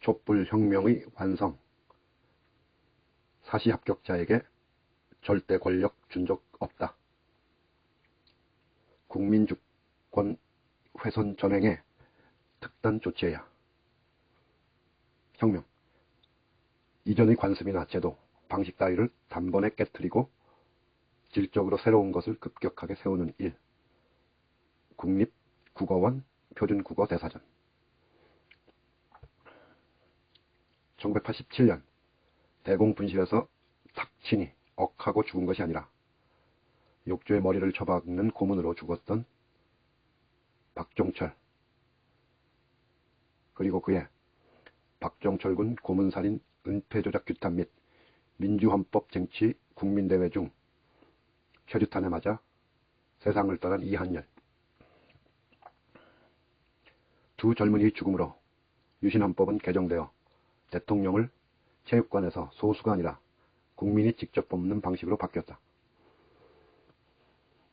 촛불혁명의 완성. 사시 합격자에게 절대 권력 준 적 없다. 국민주권 훼손 전횡에 특단 조치해야. 혁명. 이전의 관습이나 제도, 방식 따위를 단번에 깨트리고 질적으로 새로운 것을 급격하게 세우는 일. 국립국어원 표준국어대사전. 1987년 대공분실에서 탁친이 억하고 죽은 것이 아니라 욕조에 머리를 쳐박는 고문으로 죽었던 박종철, 그리고 그의 박종철군 고문살인 은폐조작 규탄 및 민주헌법 쟁취 국민대회 중 최루탄에 맞아 세상을 떠난 이한열. 두 젊은이의 죽음으로 유신헌법은 개정되어 대통령을 체육관에서 소수가 아니라 국민이 직접 뽑는 방식으로 바뀌었다.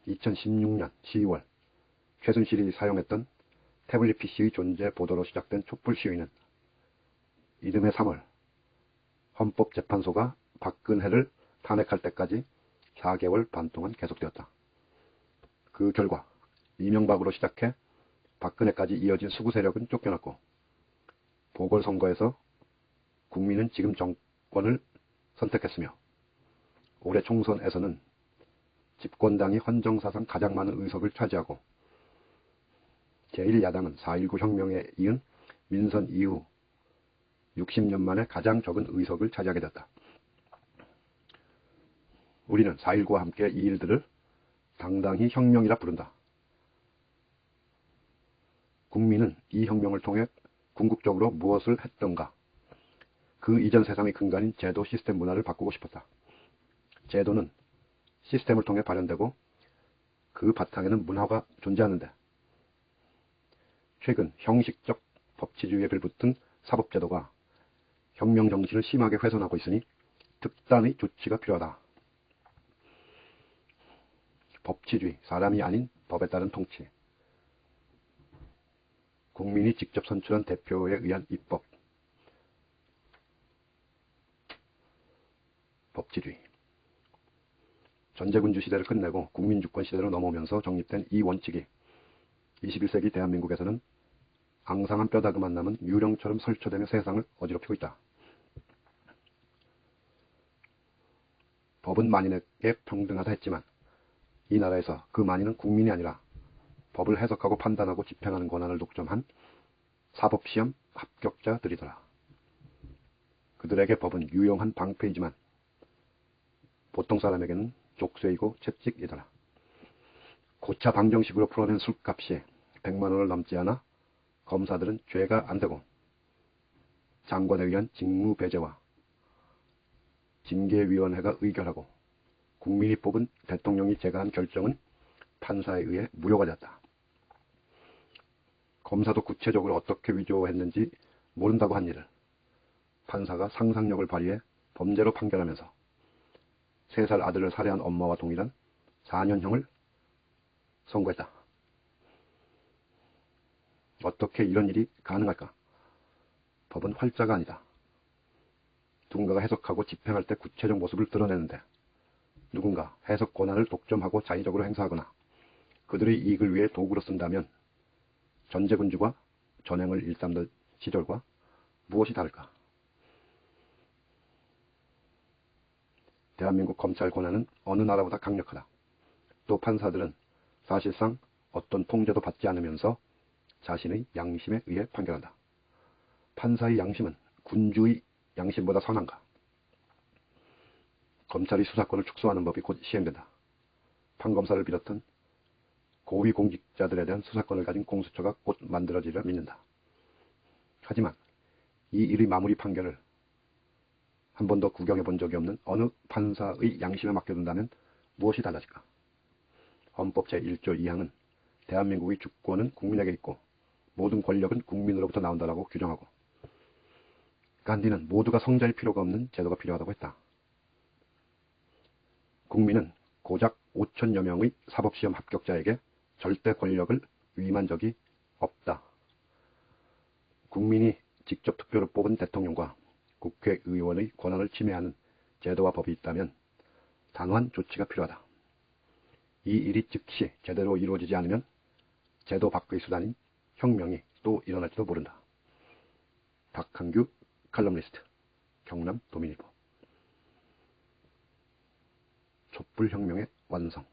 2016년 12월 최순실이 사용했던 태블릿 PC의 존재 보도로 시작된 촛불 시위는 이듬해 3월 헌법재판소가 박근혜를 탄핵할 때까지 4개월 반 동안 계속되었다. 그 결과 이명박으로 시작해 박근혜까지 이어진 수구 세력은 쫓겨났고, 보궐선거에서 국민은 지금 정권을 선택했으며, 올해 총선에서는 집권당이 헌정사상 가장 많은 의석을 차지하고 제1야당은 4.19 혁명에 이은 민선 이후 60년 만에 가장 적은 의석을 차지하게 됐다. 우리는 4.19와 함께 이 일들을 당당히 혁명이라 부른다. 국민은 이 혁명을 통해 궁극적으로 무엇을 했던가? 그 이전 세상의 근간인 제도, 시스템, 문화를 바꾸고 싶었다. 제도는 시스템을 통해 발현되고 그 바탕에는 문화가 존재하는데, 최근 형식적 법치주의에 빌붙은 사법제도가 혁명 정신을 심하게 훼손하고 있으니 특단의 조치가 필요하다. 법치주의, 사람이 아닌 법에 따른 통치, 국민이 직접 선출한 대표에 의한 입법, 법치주의. 전제군주 시대를 끝내고 국민주권 시대로 넘어오면서 정립된 이 원칙이 21세기 대한민국에서는 앙상한 뼈다귀만 남은 유령처럼 설쳐대며 세상을 어지럽히고 있다. 법은 만인에게 평등하다 했지만 이 나라에서 그 만인은 국민이 아니라 법을 해석하고 판단하고 집행하는 권한을 독점한 사법시험 합격자들이더라. 그들에게 법은 유용한 방패이지만 보통 사람에게는 족쇄이고 채찍이더라. 고차 방정식으로 풀어낸 술값이 100만 원을 넘지 않아 검사들은 죄가 안 되고, 장관에 의한 직무 배제와 징계위원회가 의결하고 국민이 뽑은 대통령이 제거한 결정은 판사에 의해 무효가 되었다. 검사도 구체적으로 어떻게 위조했는지 모른다고 한 일을 판사가 상상력을 발휘해 범죄로 판결하면서 3살 아들을 살해한 엄마와 동일한 4년형을 선고했다. 어떻게 이런 일이 가능할까? 법은 활자가 아니다. 누군가가 해석하고 집행할 때 구체적 모습을 드러내는데, 누군가 해석 권한을 독점하고 자의적으로 행사하거나 그들의 이익을 위해 도구로 쓴다면 전제군주가 전횡을 일삼던 시절과 무엇이 다를까? 대한민국 검찰 권한은 어느 나라보다 강력하다. 또 판사들은 사실상 어떤 통제도 받지 않으면서 자신의 양심에 의해 판결한다. 판사의 양심은 군주의 양심보다 선한가? 검찰이 수사권을 축소하는 법이 곧 시행된다. 판검사를 비롯한 고위공직자들에 대한 수사권을 가진 공수처가 곧 만들어지리라 믿는다. 하지만 이 일의 마무리 판결을 한 번도 구경해 본 적이 없는 어느 판사의 양심에 맡겨둔다면 무엇이 달라질까? 헌법 제1조 2항은 대한민국의 주권은 국민에게 있고 모든 권력은 국민으로부터 나온다라고 규정하고, 간디는 모두가 성자일 필요가 없는 제도가 필요하다고 했다. 국민은 고작 5천여 명의 사법시험 합격자에게 절대 권력을 위임한 적이 없다. 국민이 직접 투표로 뽑은 대통령과 국회의원의 권한을 침해하는 제도와 법이 있다면 단호한 조치가 필요하다. 이 일이 즉시 제대로 이루어지지 않으면 제도 밖의 수단인 혁명이 또 일어날지도 모른다. 박한규 칼럼니스트, 경남 도민일보. 촛불혁명의 완성.